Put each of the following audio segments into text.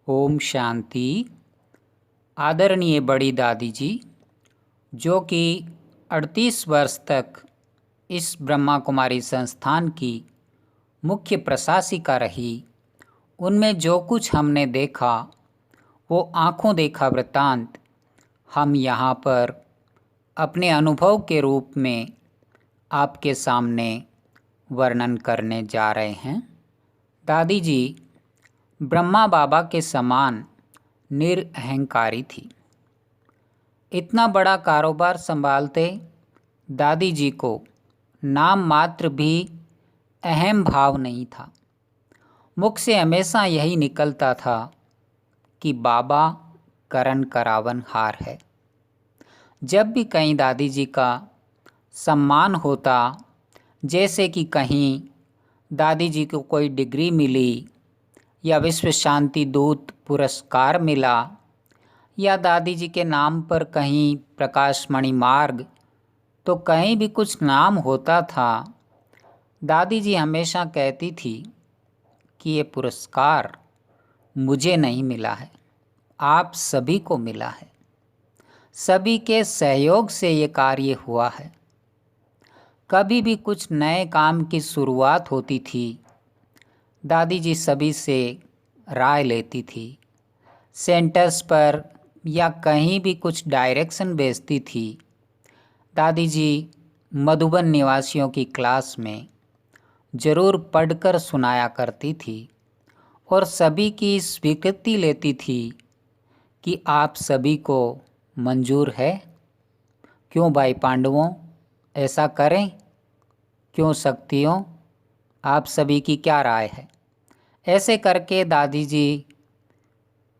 ओम शांति। आदरणीय बड़ी दादी जी, जो कि 38 वर्ष तक इस ब्रह्मा कुमारी संस्थान की मुख्य प्रशासिका रही, उनमें जो कुछ हमने देखा वो आँखों देखा वृत्तांत हम यहाँ पर अपने अनुभव के रूप में आपके सामने वर्णन करने जा रहे हैं। दादी जी ब्रह्मा बाबा के समान निरअहंकारी थी। इतना बड़ा कारोबार संभालते दादी जी को नाम मात्र भी अहम भाव नहीं था। मुख से हमेशा यही निकलता था कि बाबा करण करावन हार है। जब भी कहीं दादी जी का सम्मान होता, जैसे कि कहीं दादी जी को कोई डिग्री मिली या विश्व शांति दूत पुरस्कार मिला या दादी जी के नाम पर कहीं प्रकाशमणि मार्ग, तो कहीं भी कुछ नाम होता था, दादी जी हमेशा कहती थी कि ये पुरस्कार मुझे नहीं मिला है, आप सभी को मिला है। सभी के सहयोग से ये कार्य हुआ है। कभी भी कुछ नए काम की शुरुआत होती थी, दादी जी सभी से राय लेती थी। सेंटर्स पर या कहीं भी कुछ डायरेक्शन भेजती थी। दादी जी मधुबन निवासियों की क्लास में ज़रूर पढ़कर सुनाया करती थी और सभी की स्वीकृति लेती थी कि आप सभी को मंजूर है। क्यों भाई पांडवों, ऐसा करें? क्यों शक्तियों, आप सभी की क्या राय है? ऐसे करके दादी जी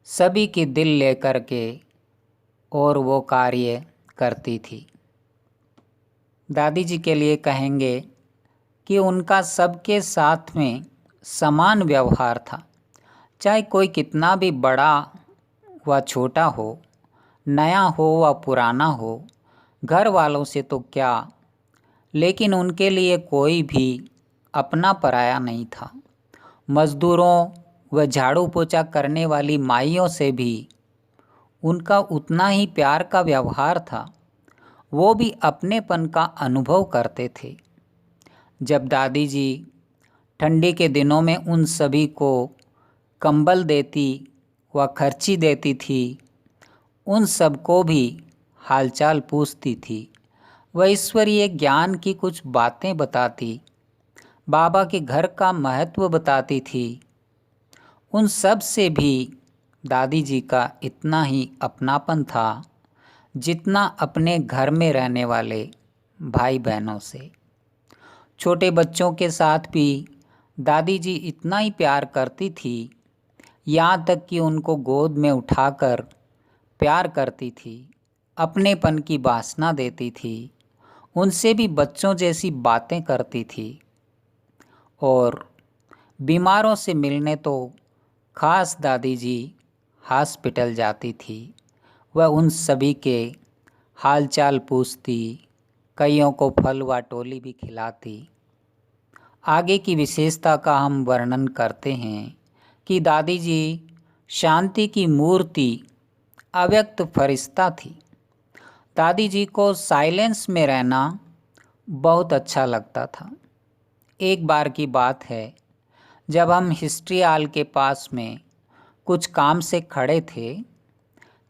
सभी की दिल लेकर के और वो कार्य करती थी। दादी जी के लिए कहेंगे कि उनका सबके साथ में समान व्यवहार था। चाहे कोई कितना भी बड़ा व छोटा हो, नया हो व पुराना हो, घर वालों से तो क्या, लेकिन उनके लिए कोई भी अपना पराया नहीं था। मज़दूरों व झाड़ू पोछा करने वाली माइयों से भी उनका उतना ही प्यार का व्यवहार था। वो भी अपनेपन का अनुभव करते थे। जब दादी जी ठंडी के दिनों में उन सभी को कंबल देती व खर्ची देती थी, उन सबको भी हालचाल पूछती थी, वह ईश्वरीय ज्ञान की कुछ बातें बताती, बाबा के घर का महत्व बताती थी। उन सब से भी दादी जी का इतना ही अपनापन था जितना अपने घर में रहने वाले भाई बहनों से। छोटे बच्चों के साथ भी दादी जी इतना ही प्यार करती थी, यहाँ तक कि उनको गोद में उठाकर प्यार करती थी, अपनेपन की वासना देती थी, उनसे भी बच्चों जैसी बातें करती थी। और बीमारों से मिलने तो खास दादी जी हॉस्पिटल जाती थी। वह उन सभी के हालचाल पूछती, कईयों को फल व टोली भी खिलाती। आगे की विशेषता का हम वर्णन करते हैं कि दादी जी शांति की मूर्ति, अव्यक्त फरिश्ता थी। दादी जी को साइलेंस में रहना बहुत अच्छा लगता था। एक बार की बात है, जब हम हिस्ट्री हॉल के पास में कुछ काम से खड़े थे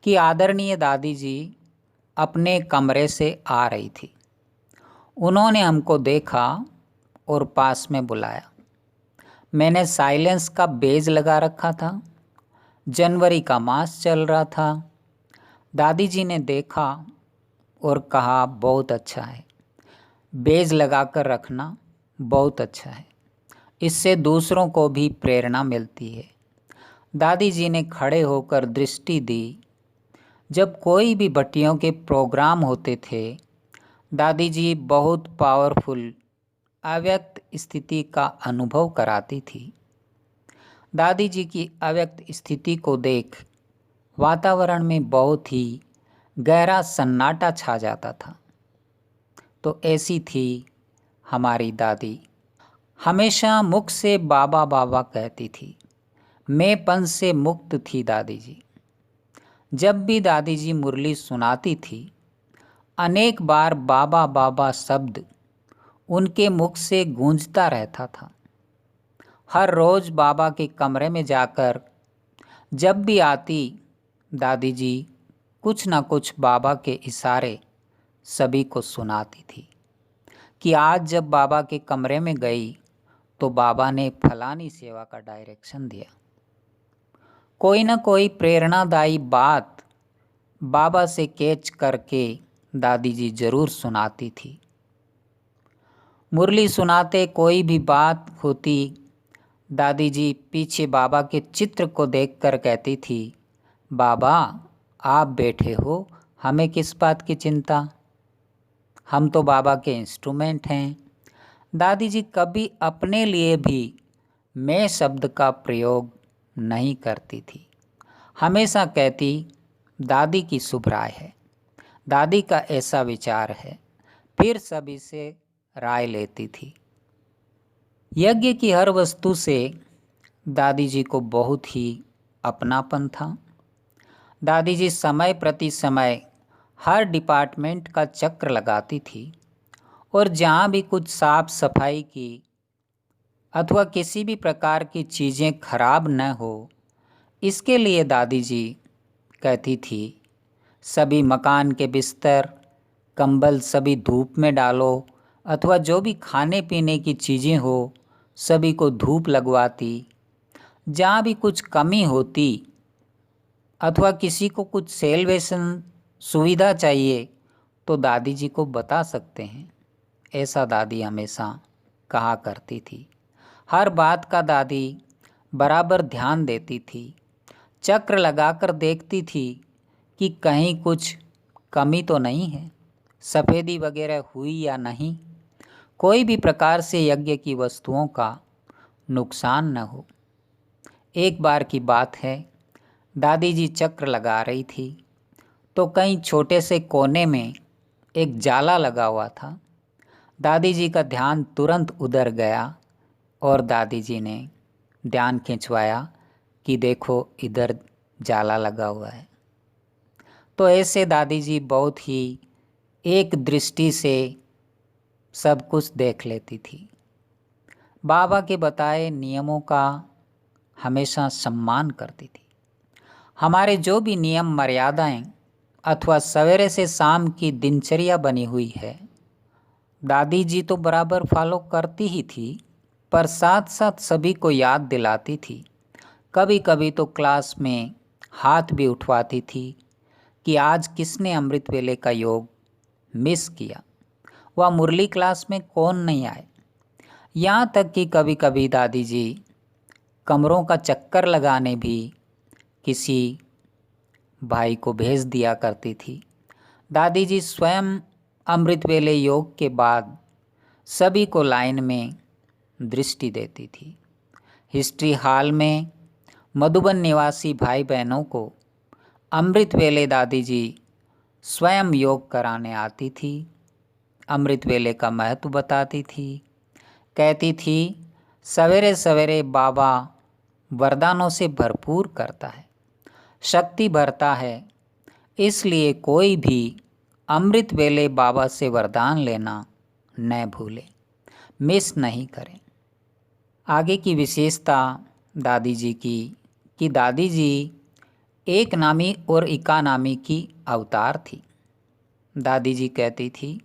कि आदरणीय दादी जी अपने कमरे से आ रही थी। उन्होंने हमको देखा और पास में बुलाया। मैंने साइलेंस का बेज लगा रखा था। जनवरी का मास चल रहा था। दादी जी ने देखा और कहा, बहुत अच्छा है, बेज लगाकर रखना बहुत अच्छा है, इससे दूसरों को भी प्रेरणा मिलती है। दादी जी ने खड़े होकर दृष्टि दी। जब कोई भी भट्टियों के प्रोग्राम होते थे, दादी जी बहुत पावरफुल अव्यक्त स्थिति का अनुभव कराती थी। दादी जी की अव्यक्त स्थिति को देख वातावरण में बहुत ही गहरा सन्नाटा छा जाता था। तो ऐसी थी हमारी दादी। हमेशा मुख से बाबा बाबा कहती थी। मैंपन से मुक्त थी दादी जी। जब भी दादी जी मुरली सुनाती थी, अनेक बार बाबा बाबा शब्द उनके मुख से गूंजता रहता था। हर रोज़ बाबा के कमरे में जाकर जब भी आती, दादी जी कुछ न कुछ बाबा के इशारे सभी को सुनाती थी कि आज जब बाबा के कमरे में गई तो बाबा ने फलानी सेवा का डायरेक्शन दिया। कोई न कोई प्रेरणादायी बात बाबा से कैच करके दादी जी जरूर सुनाती थी। मुरली सुनाते कोई भी बात होती, दादी जी पीछे बाबा के चित्र को देखकर कहती थी, बाबा आप बैठे हो, हमें किस बात की चिंता, हम तो बाबा के इंस्ट्रूमेंट हैं। दादी जी कभी अपने लिए भी मैं शब्द का प्रयोग नहीं करती थी। हमेशा कहती, दादी की शुभ राय है, दादी का ऐसा विचार है, फिर सभी से राय लेती थी। यज्ञ की हर वस्तु से दादी जी को बहुत ही अपनापन था। दादी जी समय प्रति समय हर डिपार्टमेंट का चक्र लगाती थी और जहाँ भी कुछ साफ सफाई की अथवा किसी भी प्रकार की चीज़ें खराब न हो, इसके लिए दादी जी कहती थी, सभी मकान के बिस्तर कंबल सभी धूप में डालो, अथवा जो भी खाने पीने की चीज़ें हो सभी को धूप लगवाती। जहाँ भी कुछ कमी होती अथवा किसी को कुछ सेलिब्रेशन सुविधा चाहिए तो दादी जी को बता सकते हैं, ऐसा दादी हमेशा कहा करती थी। हर बात का दादी बराबर ध्यान देती थी, चक्र लगाकर देखती थी कि कहीं कुछ कमी तो नहीं है, सफ़ेदी वगैरह हुई या नहीं, कोई भी प्रकार से यज्ञ की वस्तुओं का नुकसान न हो। एक बार की बात है, दादी जी चक्र लगा रही थी तो कहीं छोटे से कोने में एक जाला लगा हुआ था। दादी जी का ध्यान तुरंत उधर गया और दादी जी ने ध्यान खिंचवाया कि देखो इधर जाला लगा हुआ है। तो ऐसे दादी जी बहुत ही एक दृष्टि से सब कुछ देख लेती थी। बाबा के बताए नियमों का हमेशा सम्मान करती थी। हमारे जो भी नियम मर्यादाएं अथवा सवेरे से शाम की दिनचर्या बनी हुई है, दादी जी तो बराबर फॉलो करती ही थी, पर साथ साथ सभी को याद दिलाती थी। कभी कभी तो क्लास में हाथ भी उठवाती थी कि आज किसने अमृत वेले का योग मिस किया, वह मुरली क्लास में कौन नहीं आए। यहाँ तक कि कभी कभी दादी जी कमरों का चक्कर लगाने भी किसी भाई को भेज दिया करती थी। दादी जी स्वयं अमृत वेले योग के बाद सभी को लाइन में दृष्टि देती थी। हिस्ट्री हॉल में मधुबन निवासी भाई बहनों को अमृत वेले दादी जी स्वयं योग कराने आती थी, अमृत वेले का महत्व बताती थी। कहती थी, सवेरे सवेरे बाबा वरदानों से भरपूर करता है, शक्ति भरता है, इसलिए कोई भी अमृत वेले बाबा से वरदान लेना न भूले, मिस नहीं करें। आगे की विशेषता दादी जी की कि दादी जी एक नामी और इकानामी की अवतार थी। दादी जी कहती थी,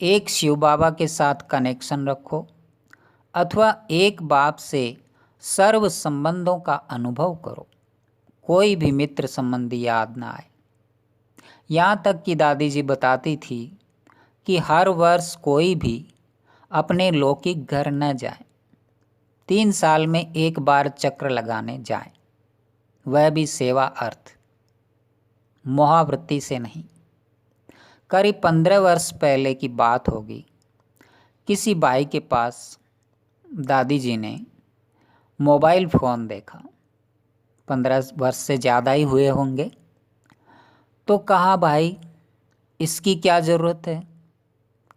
एक शिव बाबा के साथ कनेक्शन रखो अथवा एक बाप से सर्व संबंधों का अनुभव करो, कोई भी मित्र संबंधी याद ना आए। यहाँ तक कि दादी जी बताती थी कि हर वर्ष कोई भी अपने लौकिक घर न जाए, 3 साल में एक बार चक्र लगाने जाए, वह भी सेवा अर्थ, मोहावृत्ति से नहीं। करीब 15 वर्ष पहले की बात होगी, किसी भाई के पास दादी जी ने मोबाइल फ़ोन देखा, 15 वर्ष से ज़्यादा ही हुए होंगे। तो कहा, भाई इसकी क्या ज़रूरत है,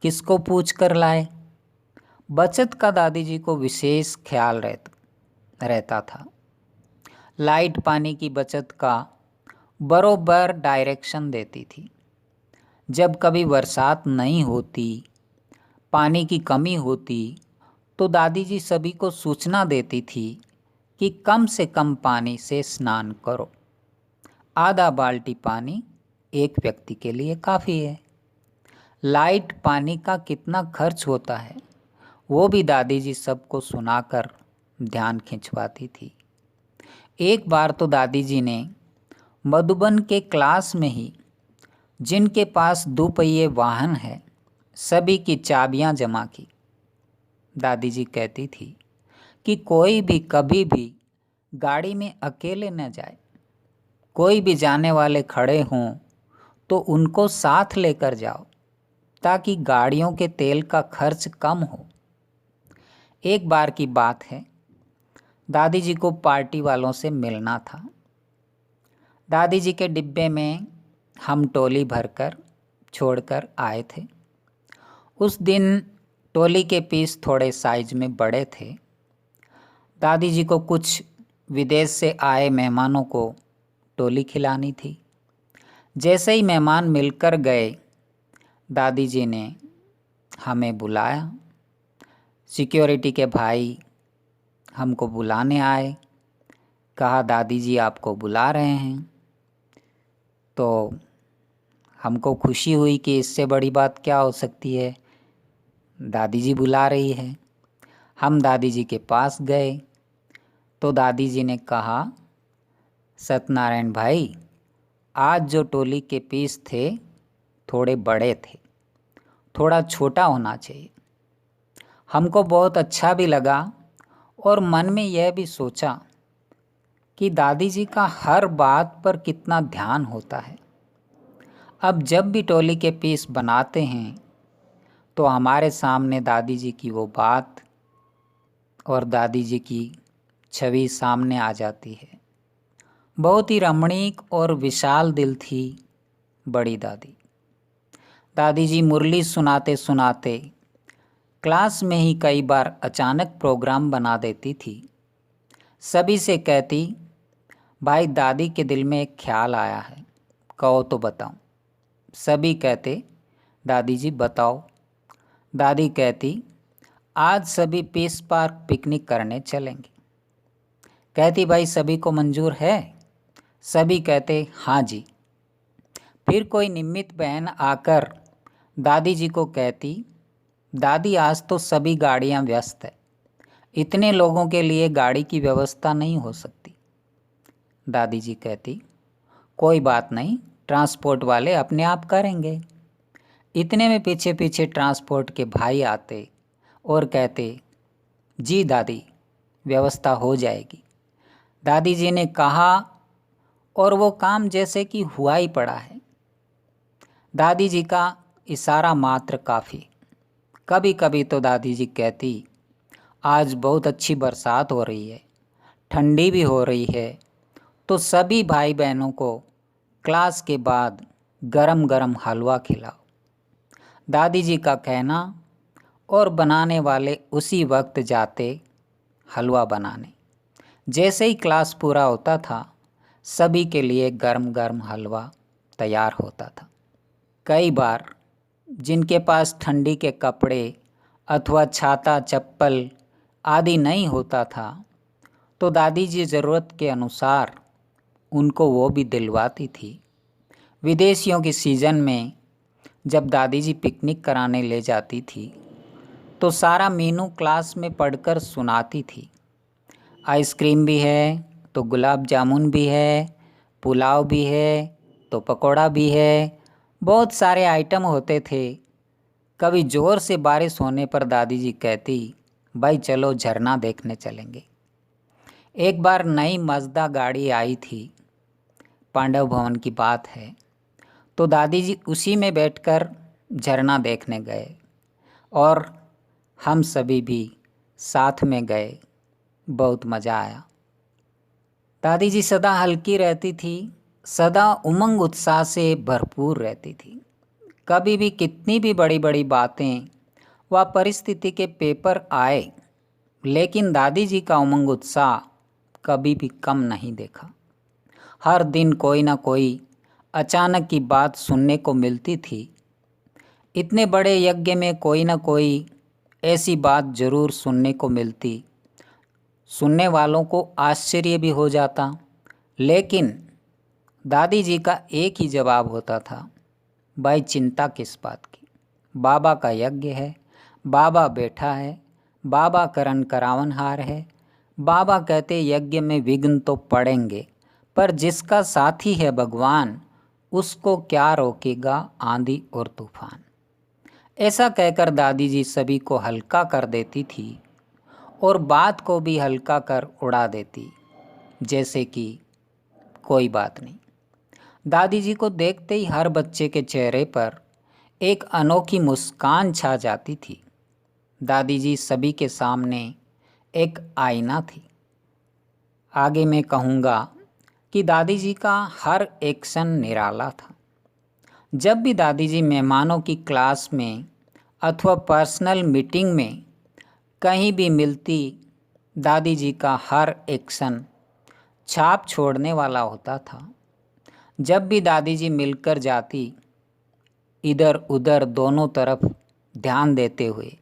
किसको पूछ कर लाए। बचत का दादी जी को विशेष ख्याल रहता था। लाइट पानी की बचत का बरोबर डायरेक्शन देती थी। जब कभी बरसात नहीं होती, पानी की कमी होती, तो दादी जी सभी को सूचना देती थी कि कम से कम पानी से स्नान करो। आधा बाल्टी पानी एक व्यक्ति के लिए काफ़ी है। लाइट पानी का कितना खर्च होता है वो भी दादी जी सबको सुनाकर ध्यान खिंचवाती थी। एक बार तो दादी जी ने मधुबन के क्लास में ही जिनके पास दोपहिए वाहन है सभी की चाबियां जमा की। दादी जी कहती थी कि कोई भी कभी भी गाड़ी में अकेले न जाए। कोई भी जाने वाले खड़े हों तो उनको साथ लेकर जाओ ताकि गाड़ियों के तेल का खर्च कम हो। एक बार की बात है, दादी जी को पार्टी वालों से मिलना था। दादी जी के डिब्बे में हम टोली भरकर छोड़कर आए थे। उस दिन टोली के पीस थोड़े साइज में बड़े थे। दादी जी को कुछ विदेश से आए मेहमानों को टोली खिलानी थी। जैसे ही मेहमान मिलकर गए, दादी जी ने हमें बुलाया। सिक्योरिटी के भाई हमको बुलाने आए। कहा दादी जी आपको बुला रहे हैं। तो हमको खुशी हुई कि इससे बड़ी बात क्या हो सकती है, दादी जी बुला रही है। हम दादी जी के पास गए तो दादी जी ने कहा, सत्यनारायण भाई, आज जो टोली के पीस थे थोड़े बड़े थे, थोड़ा छोटा होना चाहिए। हमको बहुत अच्छा भी लगा और मन में यह भी सोचा कि दादी जी का हर बात पर कितना ध्यान होता है। अब जब भी टोली के पीस बनाते हैं तो हमारे सामने दादी जी की वो बात और दादी जी की छवि सामने आ जाती है। बहुत ही रमणीक और विशाल दिल थी बड़ी दादी। दादी जी मुरली सुनाते सुनाते क्लास में ही कई बार अचानक प्रोग्राम बना देती थी। सभी से कहती, भाई दादी के दिल में एक ख्याल आया है, कहो तो बताऊं। सभी कहते, दादी जी बताओ। दादी कहती, आज सभी पीस पार्क पिकनिक करने चलेंगे। कहती, भाई सभी को मंजूर है? सभी कहते, हाँ जी। फिर कोई निमित्त बहन आकर दादी जी को कहती, दादी आज तो सभी गाड़ियां व्यस्त है, इतने लोगों के लिए गाड़ी की व्यवस्था नहीं हो सकती। दादी जी कहती, कोई बात नहीं, ट्रांसपोर्ट वाले अपने आप करेंगे। इतने में पीछे पीछे ट्रांसपोर्ट के भाई आते और कहते, जी दादी, व्यवस्था हो जाएगी। दादी जी ने कहा और वो काम जैसे कि हुआ ही पड़ा है। दादी जी का इशारा मात्र काफ़ी। कभी कभी तो दादी जी कहती, आज बहुत अच्छी बरसात हो रही है, ठंडी भी हो रही है, तो सभी भाई बहनों को क्लास के बाद गरम गरम हलवा खिलाओ। दादी जी का कहना और बनाने वाले उसी वक्त जाते हलवा बनाने। जैसे ही क्लास पूरा होता था, सभी के लिए गर्म गर्म हलवा तैयार होता था। कई बार जिनके पास ठंडी के कपड़े अथवा छाता चप्पल आदि नहीं होता था, तो दादी जी ज़रूरत के अनुसार उनको वो भी दिलवाती थी। विदेशियों की सीज़न में जब दादी जी पिकनिक कराने ले जाती थी तो सारा मेनू क्लास में पढ़कर सुनाती थी। आइसक्रीम भी है तो गुलाब जामुन भी है, पुलाव भी है तो पकौड़ा भी है, बहुत सारे आइटम होते थे। कभी ज़ोर से बारिश होने पर दादी जी कहती, भाई चलो झरना देखने चलेंगे। एक बार नई मज़दा गाड़ी आई थी, पांडव भवन की बात है, तो दादी जी उसी में बैठकर झरना देखने गए और हम सभी भी साथ में गए। बहुत मज़ा आया। दादी जी सदा हल्की रहती थी, सदा उमंग उत्साह से भरपूर रहती थी। कभी भी कितनी भी बड़ी बड़ी बातें व परिस्थिति के पेपर आए, लेकिन दादी जी का उमंग उत्साह कभी भी कम नहीं देखा। हर दिन कोई ना कोई अचानक की बात सुनने को मिलती थी। इतने बड़े यज्ञ में कोई ना कोई ऐसी बात जरूर सुनने को मिलती। सुनने वालों को आश्चर्य भी हो जाता, लेकिन दादी जी का एक ही जवाब होता था, भाई चिंता किस बात की, बाबा का यज्ञ है, बाबा बैठा है, बाबा करन करावनहार है। बाबा कहते यज्ञ में विघ्न तो पड़ेंगे, पर जिसका साथी है भगवान, उसको क्या रोकेगा आंधी और तूफान। ऐसा कहकर दादी जी सभी को हल्का कर देती थी और बात को भी हल्का कर उड़ा देती, जैसे कि कोई बात नहीं। दादी जी को देखते ही हर बच्चे के चेहरे पर एक अनोखी मुस्कान छा जाती थी। दादी जी सभी के सामने एक आईना थी। आगे मैं कहूँगा कि दादी जी का हर एक्शन निराला था। जब भी दादी जी मेहमानों की क्लास में अथवा पर्सनल मीटिंग में कहीं भी मिलती, दादी जी का हर एक्शन छाप छोड़ने वाला होता था। जब भी दादी जी मिलकर जाती, इधर उधर दोनों तरफ ध्यान देते हुए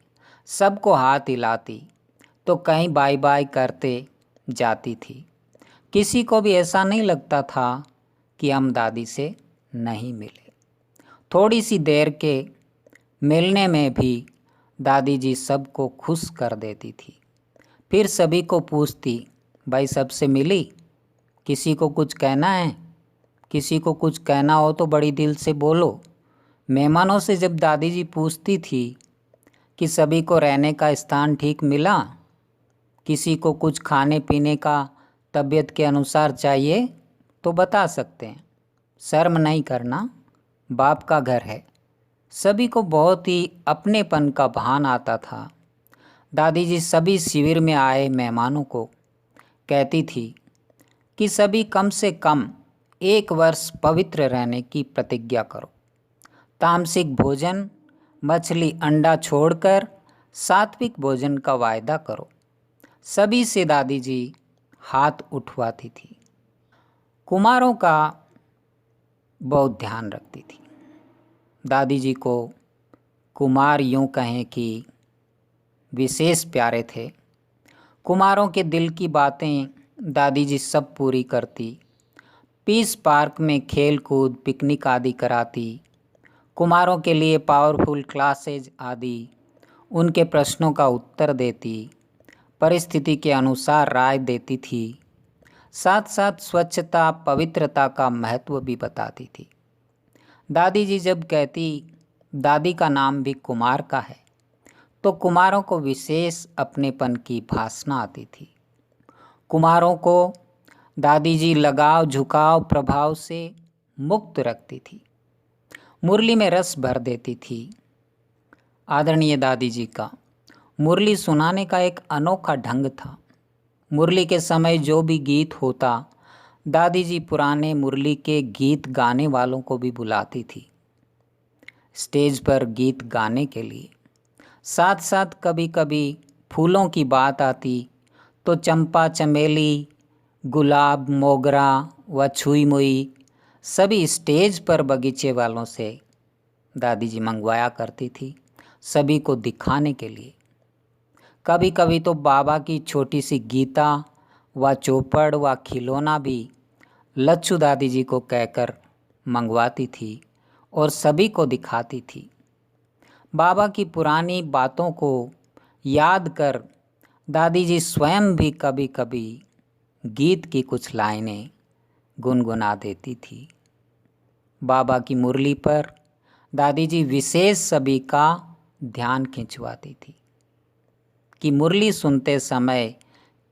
सबको हाथ हिलाती, तो कहीं बाय बाय करते जाती थी। किसी को भी ऐसा नहीं लगता था कि हम दादी से नहीं मिले। थोड़ी सी देर के मिलने में भी दादी जी सबको खुश कर देती थी। फिर सभी को पूछती, भाई सबसे मिली, किसी को कुछ कहना है? किसी को कुछ कहना हो तो बड़ी दिल से बोलो। मेहमानों से जब दादी जी पूछती थी कि सभी को रहने का स्थान ठीक मिला, किसी को कुछ खाने पीने का तबीयत के अनुसार चाहिए तो बता सकते हैं, शर्म नहीं करना, बाप का घर है। सभी को बहुत ही अपनेपन का भान आता था। दादी जी सभी शिविर में आए मेहमानों को कहती थी कि सभी कम से कम 1 वर्ष पवित्र रहने की प्रतिज्ञा करो। तामसिक भोजन, मछली अंडा छोड़कर सात्विक भोजन का वायदा करो। सभी से दादी जी हाथ उठवाती थी। कुमारों का बहुत ध्यान रखती थी। दादी जी को कुमार यूँ कहें कि विशेष प्यारे थे। कुमारों के दिल की बातें दादी जी सब पूरी करती। पीस पार्क में खेल कूद, पिकनिक आदि कराती। कुमारों के लिए पावरफुल क्लासेज आदि, उनके प्रश्नों का उत्तर देती, परिस्थिति के अनुसार राय देती थी। साथ साथ स्वच्छता, पवित्रता का महत्व भी बताती थी। दादी जी जब कहती दादी का नाम भी कुमार का है, तो कुमारों को विशेष अपनेपन की भासना आती थी। कुमारों को दादी जी लगाव, झुकाव, प्रभाव से मुक्त रखती थी। मुरली में रस भर देती थी। आदरणीय दादी जी का मुरली सुनाने का एक अनोखा ढंग था। मुरली के समय जो भी गीत होता, दादी जी पुराने मुरली के गीत गाने वालों को भी बुलाती थी स्टेज पर गीत गाने के लिए। साथ साथ कभी कभी फूलों की बात आती तो चंपा, चमेली, गुलाब, मोगरा व छुई मुई सभी स्टेज पर बगीचे वालों से दादी जी मंगवाया करती थी, सभी को दिखाने के लिए। कभी कभी तो बाबा की छोटी सी गीता व चौपड़ व खिलौना भी लच्छू दादी जी को कहकर मंगवाती थी और सभी को दिखाती थी। बाबा की पुरानी बातों को याद कर दादी जी स्वयं भी कभी कभी गीत की कुछ लाइनें गुनगुना देती थी। बाबा की मुरली पर दादी जी विशेष सभी का ध्यान खिंचवाती थी कि मुरली सुनते समय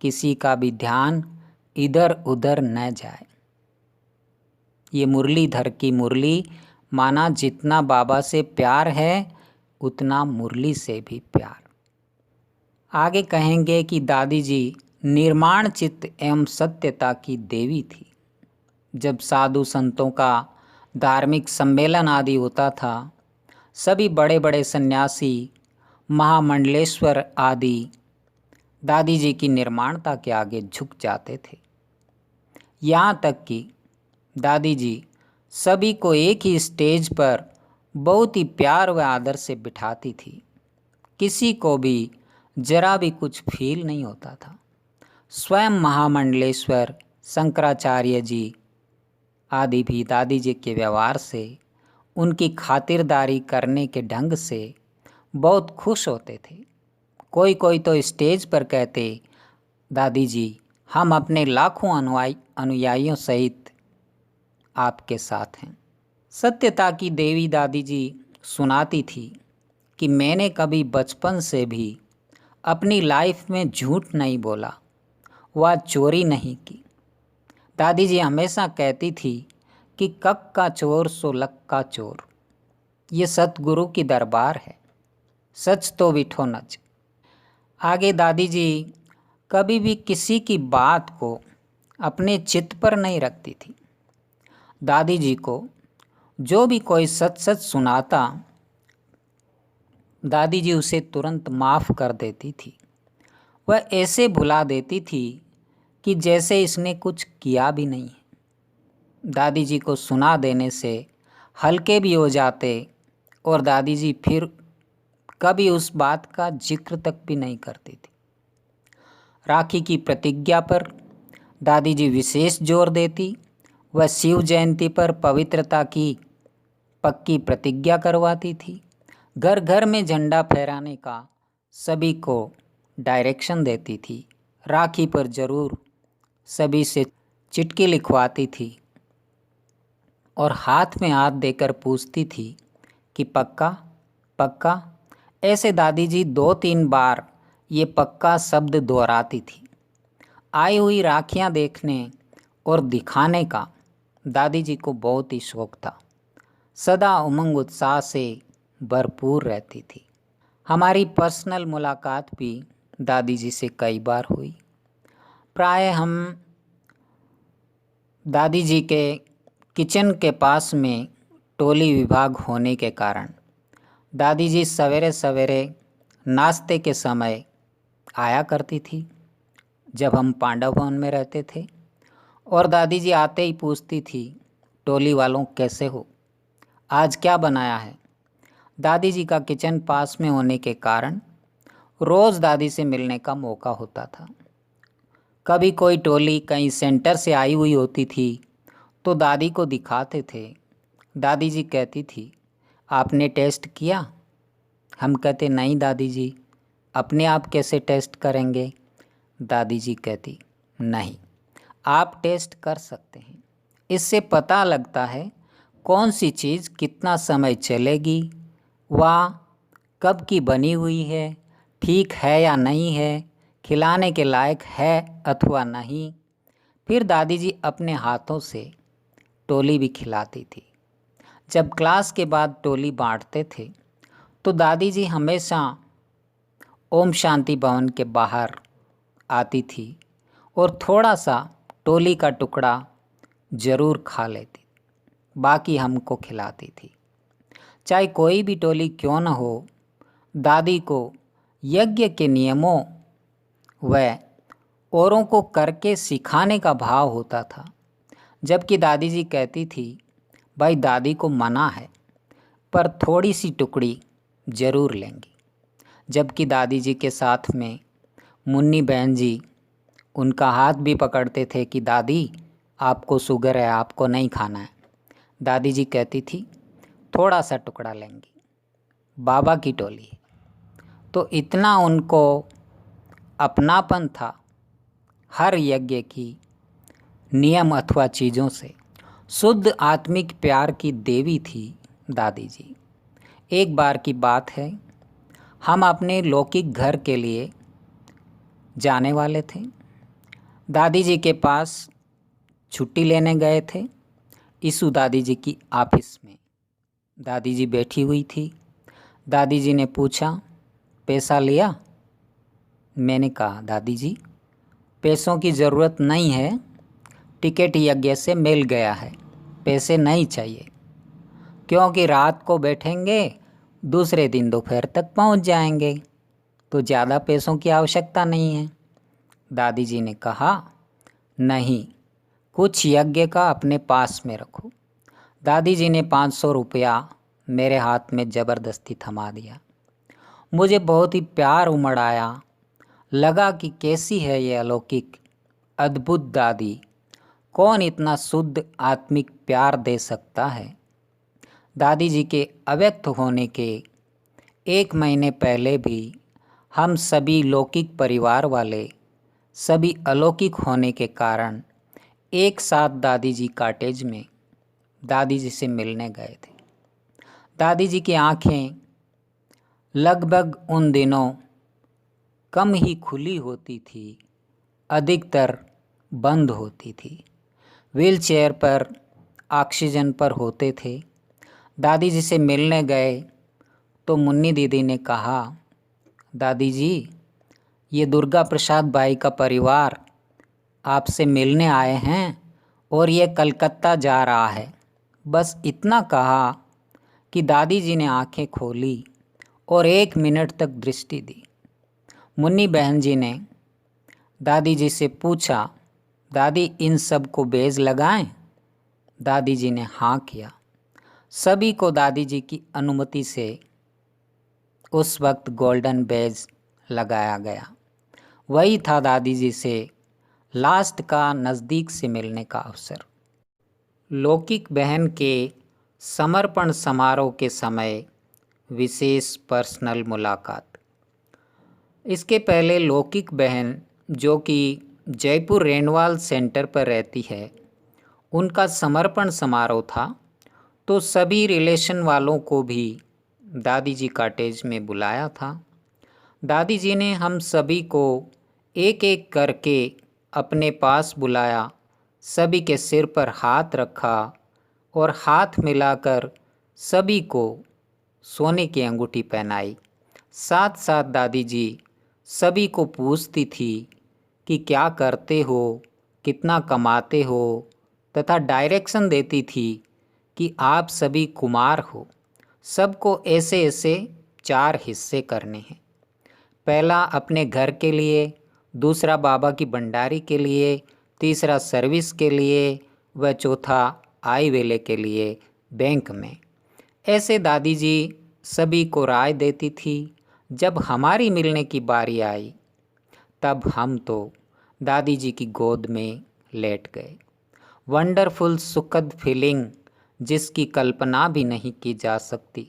किसी का भी ध्यान इधर उधर न जाए। ये मुरलीधर की मुरली, माना जितना बाबा से प्यार है उतना मुरली से भी प्यार। आगे कहेंगे कि दादी जी निर्माण चित्त एवं सत्यता की देवी थी। जब साधु संतों का धार्मिक सम्मेलन आदि होता था, सभी बड़े बड़े सन्यासी, महामंडलेश्वर आदि दादी जी की निर्माणता के आगे झुक जाते थे। यहाँ तक कि दादी जी सभी को एक ही स्टेज पर बहुत ही प्यार व आदर से बिठाती थी। किसी को भी जरा भी कुछ फील नहीं होता था। स्वयं महामंडलेश्वर शंकराचार्य जी आदि भी दादी जी के व्यवहार से, उनकी खातिरदारी करने के ढंग से बहुत खुश होते थे। कोई कोई तो स्टेज पर कहते, दादी जी हम अपने लाखों अनुयायियों सहित आपके साथ हैं। सत्यता की देवी दादी जी सुनाती थी कि मैंने कभी बचपन से भी अपनी लाइफ में झूठ नहीं बोला, वह चोरी नहीं की। दादी जी हमेशा कहती थी कि कक का चोर सो लक का चोर। ये सतगुरु की दरबार है, सच तो बिठो नच। आगे दादी जी कभी भी किसी की बात को अपने चित्त पर नहीं रखती थी। दादी जी को जो भी कोई सच सच सुनाता, दादी जी उसे तुरंत माफ़ कर देती थी। वह ऐसे भुला देती थी कि जैसे इसने कुछ किया भी नहीं है। दादी जी को सुना देने से हल्के भी हो जाते और दादी जी फिर कभी उस बात का जिक्र तक भी नहीं करती थी। राखी की प्रतिज्ञा पर दादी जी विशेष जोर देती। वह शिव जयंती पर पवित्रता की पक्की प्रतिज्ञा करवाती थी। घर घर में झंडा फहराने का सभी को डायरेक्शन देती थी। राखी पर जरूर सभी से चिट्ठी लिखवाती थी और हाथ में हाथ देकर पूछती थी कि पक्का पक्का। ऐसे दादी जी 2-3 बार ये पक्का शब्द दोहराती थी। आई हुई राखियाँ देखने और दिखाने का दादी जी को बहुत ही शौक था। सदा उमंग उत्साह से भरपूर रहती थी। हमारी पर्सनल मुलाकात भी दादी जी से कई बार हुई। प्राय हम दादी जी के किचन के पास में टोली विभाग होने के कारण दादी जी सवेरे सवेरे नाश्ते के समय आया करती थी जब हम पांडव भवन में रहते थे। और दादी जी आते ही पूछती थी, टोली वालों कैसे हो, आज क्या बनाया है। दादी जी का किचन पास में होने के कारण रोज़ दादी से मिलने का मौका होता था। कभी कोई टोली कहीं सेंटर से आई हुई होती थी तो दादी को दिखाते थे। दादी जी कहती थी, आपने टेस्ट किया? हम कहते, नहीं दादी जी, अपने आप कैसे टेस्ट करेंगे। दादी जी कहती, नहीं, आप टेस्ट कर सकते हैं। इससे पता लगता है कौन सी चीज़ कितना समय चलेगी, वह कब की बनी हुई है, ठीक है या नहीं है, खिलाने के लायक है अथवा नहीं। फिर दादी जी अपने हाथों से टोली भी खिलाती थी। जब क्लास के बाद टोली बांटते थे तो दादी जी हमेशा ओम शांति भवन के बाहर आती थी और थोड़ा सा टोली का टुकड़ा ज़रूर खा लेती, बाकी हमको खिलाती थी। चाहे कोई भी टोली क्यों न हो, दादी को यज्ञ के नियमों व औरों को करके सिखाने का भाव होता था। जबकि दादी जी कहती थी, भाई दादी को मना है पर थोड़ी सी टुकड़ी ज़रूर लेंगी। जबकि दादी जी के साथ में मुन्नी बहन जी उनका हाथ भी पकड़ते थे कि दादी आपको शुगर है, आपको नहीं खाना है। दादी जी कहती थी, थोड़ा सा टुकड़ा लेंगी, बाबा की टोली है। तो इतना उनको अपनापन था हर यज्ञ की नियम अथवा चीज़ों से। शुद्ध आत्मिक प्यार की देवी थी दादी जी। एक बार की बात है, हम अपने लौकिक घर के लिए जाने वाले थे। दादी जी के पास छुट्टी लेने गए थे। ईसु दादी जी की ऑफिस में दादी जी बैठी हुई थी। दादी जी ने पूछा, पैसा लिया? मैंने कहा, दादी जी पैसों की ज़रूरत नहीं है, टिकट यज्ञ से मिल गया है, पैसे नहीं चाहिए, क्योंकि रात को बैठेंगे दूसरे दिन दोपहर तक पहुंच जाएंगे। तो ज़्यादा पैसों की आवश्यकता नहीं है। दादी जी ने कहा, नहीं, कुछ यज्ञ का अपने पास में रखो। दादी जी ने 500 रुपया मेरे हाथ में ज़बरदस्ती थमा दिया। मुझे बहुत ही प्यार उमड़ आया। लगा कि कैसी है ये अलौकिक अद्भुत दादी, कौन इतना शुद्ध आत्मिक प्यार दे सकता है। दादी जी के अव्यक्त होने के 1 महीने पहले भी हम सभी लौकिक परिवार वाले सभी अलौकिक होने के कारण एक साथ दादी जी कॉटेज में दादी जी से मिलने गए थे। दादी जी की आंखें लगभग उन दिनों कम ही खुली होती थी, अधिकतर बंद होती थी। व्हीलचेयर पर ऑक्सीजन पर होते थे। दादी जी से मिलने गए तो मुन्नी दीदी ने कहा, दादी जी, ये दुर्गा प्रसाद बाई का परिवार आपसे मिलने आए हैं और ये कलकत्ता जा रहा है। बस इतना कहा कि दादी जी ने आंखें खोली और 1 मिनट तक दृष्टि दी। मुन्नी बहन जी ने दादी जी से पूछा, दादी इन सब को बेज लगाएं? दादी जी ने हाँ किया। सभी को दादी जी की अनुमति से उस वक्त गोल्डन बेज लगाया गया। वही था दादी जी से लास्ट का नज़दीक से मिलने का अवसर। लौकिक बहन के समर्पण समारोह के समय विशेष पर्सनल मुलाकात। इसके पहले लौकिक बहन, जो कि जयपुर रेनवाल सेंटर पर रहती है, उनका समर्पण समारोह था, तो सभी रिलेशन वालों को भी दादी जी कॉटेज में बुलाया था। दादी जी ने हम सभी को एक एक करके अपने पास बुलाया, सभी के सिर पर हाथ रखा और हाथ मिलाकर सभी को सोने की अंगूठी पहनाई। साथ साथ दादी जी सभी को पूछती थी कि क्या करते हो, कितना कमाते हो, तथा डायरेक्शन देती थी कि आप सभी कुमार हो, सबको ऐसे ऐसे 4 हिस्से करने हैं। पहला अपने घर के लिए, दूसरा बाबा की भंडारी के लिए, तीसरा सर्विस के लिए व चौथा आय वेले के लिए बैंक में। ऐसे दादी जी सभी को राय देती थी। जब हमारी मिलने की बारी आई तब हम तो दादी जी की गोद में लेट गए। वंडरफुल सुखद फीलिंग जिसकी कल्पना भी नहीं की जा सकती।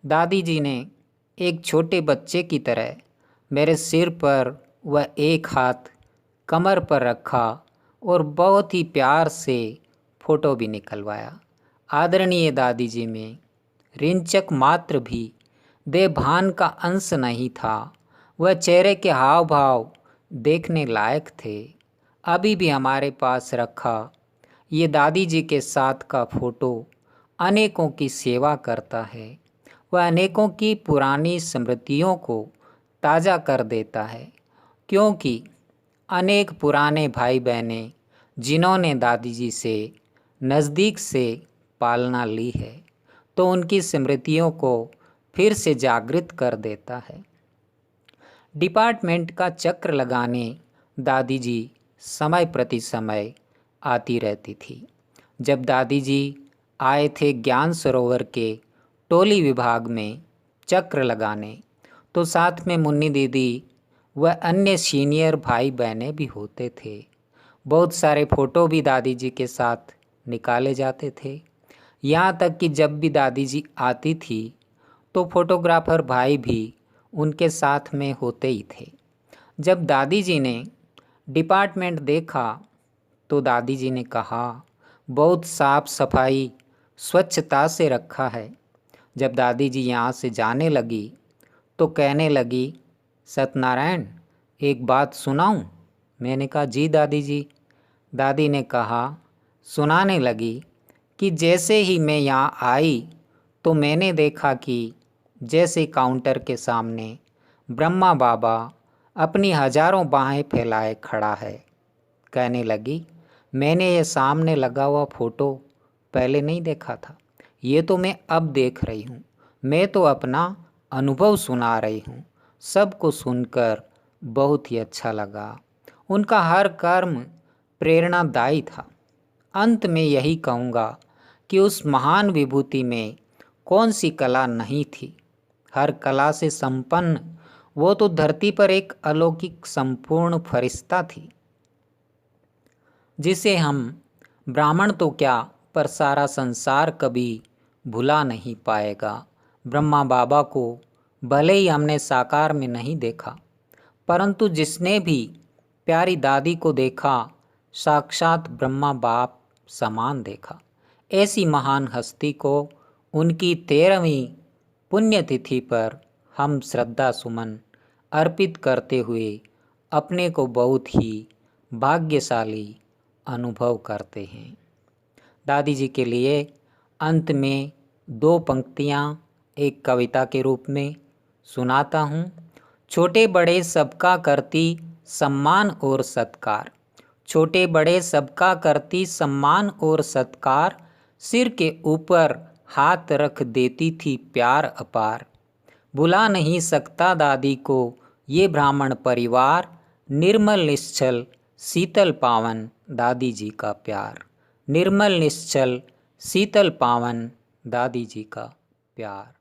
दादी जी ने एक छोटे बच्चे की तरह मेरे सिर पर व एक हाथ कमर पर रखा और बहुत ही प्यार से फ़ोटो भी निकलवाया। आदरणीय दादी जी में रिंचक मात्र भी देभान का अंश नहीं था। वह चेहरे के हाव भाव देखने लायक थे। अभी भी हमारे पास रखा ये दादी जी के साथ का फ़ोटो अनेकों की सेवा करता है। वह अनेकों की पुरानी स्मृतियों को ताज़ा कर देता है, क्योंकि अनेक पुराने भाई बहनें जिन्होंने दादी जी से नज़दीक से पालना ली है, तो उनकी स्मृतियों को फिर से जागृत कर देता है। डिपार्टमेंट का चक्र लगाने दादी जी समय प्रति समय आती रहती थी। जब दादी जी आए थे ज्ञान सरोवर के टोली विभाग में चक्र लगाने, तो साथ में मुन्नी दीदी व अन्य सीनियर भाई बहनें भी होते थे। बहुत सारे फ़ोटो भी दादी जी के साथ निकाले जाते थे। यहाँ तक कि जब भी दादी जी आती थी तो फोटोग्राफर भाई भी उनके साथ में होते ही थे। जब दादी जी ने डिपार्टमेंट देखा तो दादी जी ने कहा, बहुत साफ सफाई स्वच्छता से रखा है। जब दादी जी यहाँ से जाने लगी तो कहने लगी, सत्यनारायण एक बात सुनाऊं? मैंने कहा, जी दादी जी। दादी ने कहा, सुनाने लगी कि जैसे ही मैं यहाँ आई तो मैंने देखा कि जैसे काउंटर के सामने ब्रह्मा बाबा अपनी हजारों बाहें फैलाए खड़ा है। कहने लगी, मैंने ये सामने लगा हुआ फ़ोटो पहले नहीं देखा था, ये तो मैं अब देख रही हूँ। मैं तो अपना अनुभव सुना रही हूँ। सबको सुनकर बहुत ही अच्छा लगा। उनका हर कर्म प्रेरणादायी था। अंत में यही कहूँगा कि उस महान विभूति में कौन सी कला नहीं थी। हर कला से संपन्न वो तो धरती पर एक अलौकिक संपूर्ण फरिश्ता थी, जिसे हम ब्राह्मण तो क्या पर सारा संसार कभी भुला नहीं पाएगा। ब्रह्मा बाबा को भले ही हमने साकार में नहीं देखा, परंतु जिसने भी प्यारी दादी को देखा, साक्षात ब्रह्मा बाप समान देखा। ऐसी महान हस्ती को उनकी 13वीं पुण्यतिथि पर हम श्रद्धा सुमन अर्पित करते हुए अपने को बहुत ही भाग्यशाली अनुभव करते हैं। दादी जी के लिए अंत में 2 पंक्तियाँ एक कविता के रूप में सुनाता हूँ। छोटे बड़े सबका करती सम्मान और सत्कार, छोटे बड़े सबका करती सम्मान और सत्कार, सिर के ऊपर हाथ रख देती थी प्यार अपार। भुला नहीं सकता दादी को ये ब्राह्मण परिवार, निर्मल निश्चल शीतल पावन दादी जी का प्यार, निर्मल निश्चल शीतल पावन दादी जी का प्यार।